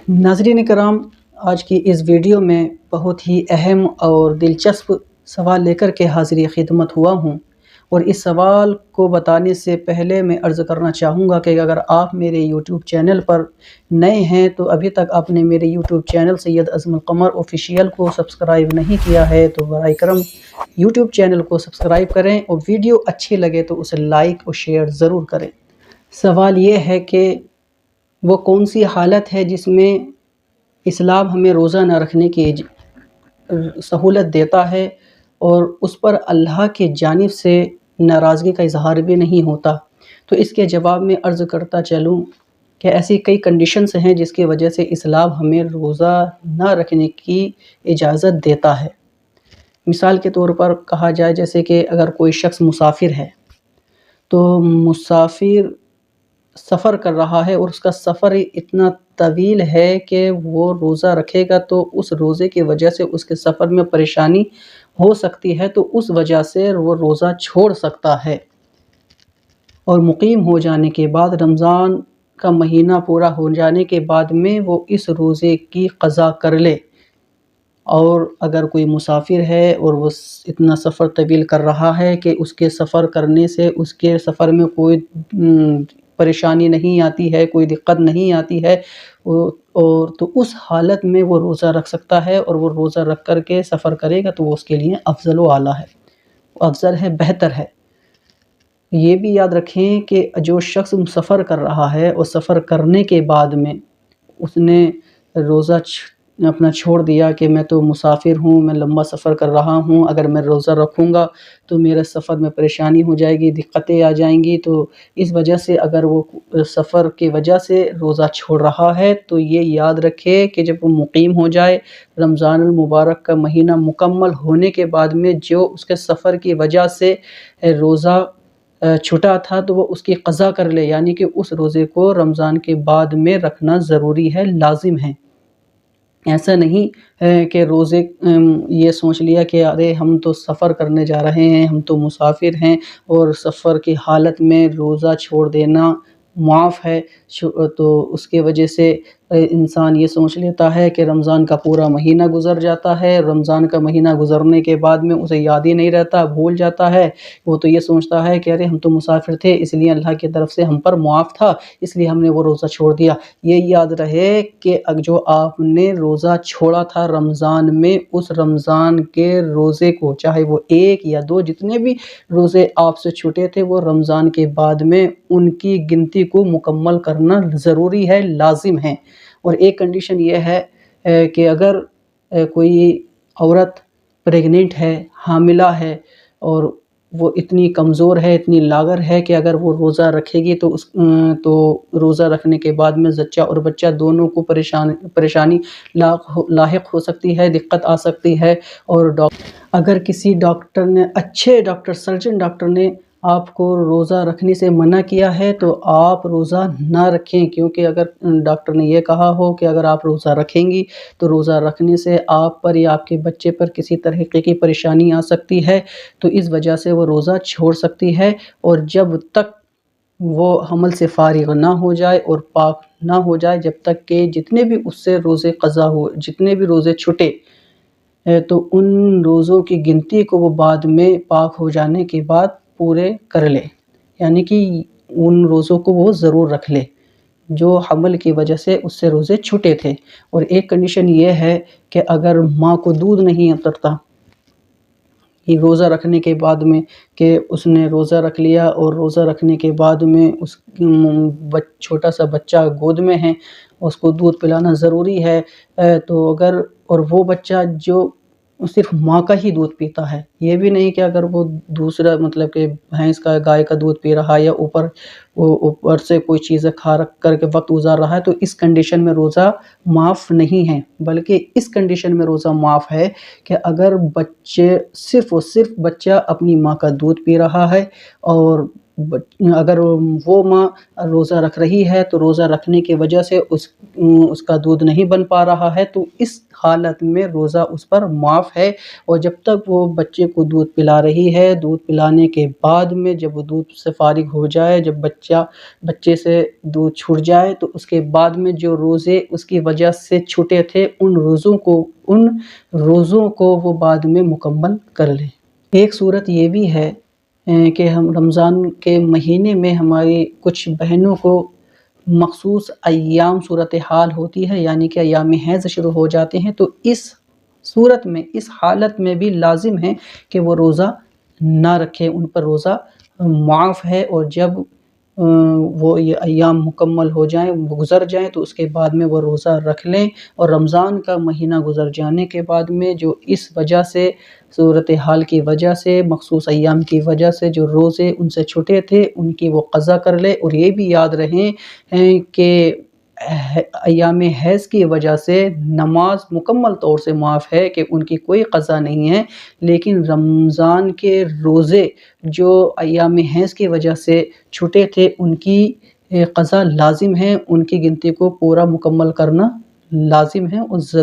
ناظرین کرام، آج کی اس ویڈیو میں بہت ہی اہم اور دلچسپ سوال لے کر کے حاضر خدمت ہوا ہوں، اور اس سوال کو بتانے سے پہلے میں عرض کرنا چاہوں گا کہ اگر آپ میرے یوٹیوب چینل پر نئے ہیں تو ابھی تک آپ نے میرے یوٹیوب چینل سید اعظم القمر آفیشیل کو سبسکرائب نہیں کیا ہے تو براہ کرم یوٹیوب چینل کو سبسکرائب کریں، اور ویڈیو اچھی لگے تو اسے لائک اور شیئر ضرور کریں۔ سوال یہ ہے کہ وہ کون سی حالت ہے جس میں اسلام ہمیں روزہ نہ رکھنے کی سہولت دیتا ہے اور اس پر اللہ کی جانب سے ناراضگی کا اظہار بھی نہیں ہوتا؟ تو اس کے جواب میں عرض کرتا چلوں کہ ایسی کئی کنڈیشنز ہیں جس کی وجہ سے اسلام ہمیں روزہ نہ رکھنے کی اجازت دیتا ہے۔ مثال کے طور پر کہا جائے، جیسے کہ اگر کوئی شخص مسافر ہے تو مسافر سفر کر رہا ہے اور اس کا سفر اتنا طویل ہے کہ وہ روزہ رکھے گا تو اس روزے کی وجہ سے اس کے سفر میں پریشانی ہو سکتی ہے، تو اس وجہ سے وہ روزہ چھوڑ سکتا ہے، اور مقیم ہو جانے کے بعد رمضان کا مہینہ پورا ہو جانے کے بعد میں وہ اس روزے کی قضا کر لے۔ اور اگر کوئی مسافر ہے اور وہ اتنا سفر طویل کر رہا ہے کہ اس کے سفر کرنے سے اس کے سفر میں کوئی پریشانی نہیں آتی ہے، کوئی دقت نہیں آتی ہے، اور تو اس حالت میں وہ روزہ رکھ سکتا ہے، اور وہ روزہ رکھ کر کے سفر کرے گا تو وہ اس کے لیے افضل و اعلیٰ ہے، افضل ہے، بہتر ہے۔ یہ بھی یاد رکھیں کہ جو شخص سفر کر رہا ہے اور سفر کرنے کے بعد میں اس نے روزہ اپنا چھوڑ دیا کہ میں تو مسافر ہوں، میں لمبا سفر کر رہا ہوں، اگر میں روزہ رکھوں گا تو میرے سفر میں پریشانی ہو جائے گی، دقتیں آ جائیں گی، تو اس وجہ سے اگر وہ سفر کی وجہ سے روزہ چھوڑ رہا ہے تو یہ یاد رکھے کہ جب وہ مقیم ہو جائے، رمضان المبارک کا مہینہ مکمل ہونے کے بعد میں جو اس کے سفر کی وجہ سے روزہ چھٹا تھا تو وہ اس کی قضا کر لے، یعنی کہ اس روزے کو رمضان کے بعد میں رکھنا ضروری ہے، لازم ہے۔ ایسا نہیں ہے کہ روزے یہ سوچ لیا کہ ارے ہم تو سفر کرنے جا رہے ہیں، ہم تو مسافر ہیں، اور سفر کی حالت میں روزہ چھوڑ دینا معاف ہے، تو اس کے وجہ سے انسان یہ سوچ لیتا ہے کہ رمضان کا پورا مہینہ گزر جاتا ہے، رمضان کا مہینہ گزرنے کے بعد میں اسے یاد ہی نہیں رہتا، بھول جاتا ہے، وہ تو یہ سوچتا ہے کہ ارے ہم تو مسافر تھے، اس لیے اللہ کی طرف سے ہم پر معاف تھا، اس لیے ہم نے وہ روزہ چھوڑ دیا۔ یہ یاد رہے کہ جو آپ نے روزہ چھوڑا تھا رمضان میں، اس رمضان کے روزے کو، چاہے وہ ایک یا دو، جتنے بھی روزے آپ سے چھوٹے تھے، وہ رمضان کے بعد میں ان کی گنتی کو مکمل کرنا ضروری ہے، لازم ہے۔ اور ایک کنڈیشن یہ ہے کہ اگر کوئی عورت پریگننٹ ہے، حاملہ ہے، اور وہ اتنی کمزور ہے، اتنی لاغر ہے کہ اگر وہ روزہ رکھے گی تو روزہ رکھنے کے بعد میں زچہ اور بچہ دونوں کو پریشانی لاحق ہو سکتی ہے، دقت آ سکتی ہے، اور اگر کسی ڈاکٹر نے، اچھے ڈاکٹر، سرجن ڈاکٹر نے آپ کو روزہ رکھنے سے منع کیا ہے تو آپ روزہ نہ رکھیں، کیونکہ اگر ڈاکٹر نے یہ کہا ہو کہ اگر آپ روزہ رکھیں گی تو روزہ رکھنے سے آپ پر یا آپ کے بچے پر کسی طریقے کی پریشانی آ سکتی ہے، تو اس وجہ سے وہ روزہ چھوڑ سکتی ہے، اور جب تک وہ حمل سے فارغ نہ ہو جائے اور پاک نہ ہو جائے، جب تک کہ جتنے بھی اس سے روزے قضا ہو، جتنے بھی روزے چھٹے، تو ان روزوں کی گنتی کو وہ بعد میں پاک ہو جانے کے بعد پورے کر لے، یعنی کہ ان روزوں کو وہ ضرور رکھ لے جو حمل کی وجہ سے اس سے روزے چھوٹے تھے۔ اور ایک کنڈیشن یہ ہے کہ اگر ماں کو دودھ نہیں اترتا یہ روزہ رکھنے کے بعد میں، کہ اس نے روزہ رکھ لیا اور روزہ رکھنے کے بعد میں اس چھوٹا سا بچہ گود میں ہے، اس کو دودھ پلانا ضروری ہے، تو اگر اور وہ بچہ جو صرف ماں کا ہی دودھ پیتا ہے، یہ بھی نہیں کہ اگر وہ دوسرا مطلب کہ بھینس کا، گائے کا دودھ پی رہا ہے یا اوپر سے کوئی چیزیں کھا کر کے وقت گزار رہا ہے، تو اس کنڈیشن میں روزہ معاف نہیں ہے، بلکہ اس کنڈیشن میں روزہ معاف ہے کہ اگر بچے صرف اور صرف بچہ اپنی ماں کا دودھ پی رہا ہے اور اگر وہ ماں روزہ رکھ رہی ہے تو روزہ رکھنے کی وجہ سے اس کا دودھ نہیں بن پا رہا ہے، تو اس حالت میں روزہ اس پر معاف ہے۔ اور جب تک وہ بچے کو دودھ پلا رہی ہے، دودھ پلانے کے بعد میں جب وہ دودھ سے فارغ ہو جائے، جب بچے سے دودھ چھوٹ جائے، تو اس کے بعد میں جو روزے اس کی وجہ سے چھوٹے تھے، ان روزوں کو وہ بعد میں مکمل کر لے۔ ایک صورت یہ بھی ہے کہ ہم رمضان کے مہینے میں ہماری کچھ بہنوں کو مخصوص ایام صورتحال ہوتی ہے، یعنی کہ ایام حیض شروع ہو جاتے ہیں، تو اس صورت میں، اس حالت میں بھی لازم ہے کہ وہ روزہ نہ رکھیں، ان پر روزہ معاف ہے۔ اور جب وہ یہ ایام مکمل ہو جائیں، گزر جائیں، تو اس کے بعد میں وہ روزہ رکھ لیں۔ اور رمضان کا مہینہ گزر جانے کے بعد میں جو اس وجہ سے، صورتحال کی وجہ سے، مخصوص ایام کی وجہ سے جو روزے ان سے چھوٹے تھے، ان کی وہ قضا کر لے۔ اور یہ بھی یاد رہیں کہ ایام حیض کی وجہ سے نماز مکمل طور سے معاف ہے، کہ ان کی کوئی قضا نہیں ہے، لیکن رمضان کے روزے جو ایام حیض کی وجہ سے چھوٹے تھے، ان کی قضا لازم ہے، ان کی گنتی کو پورا مکمل کرنا لازم ہے اور ضروری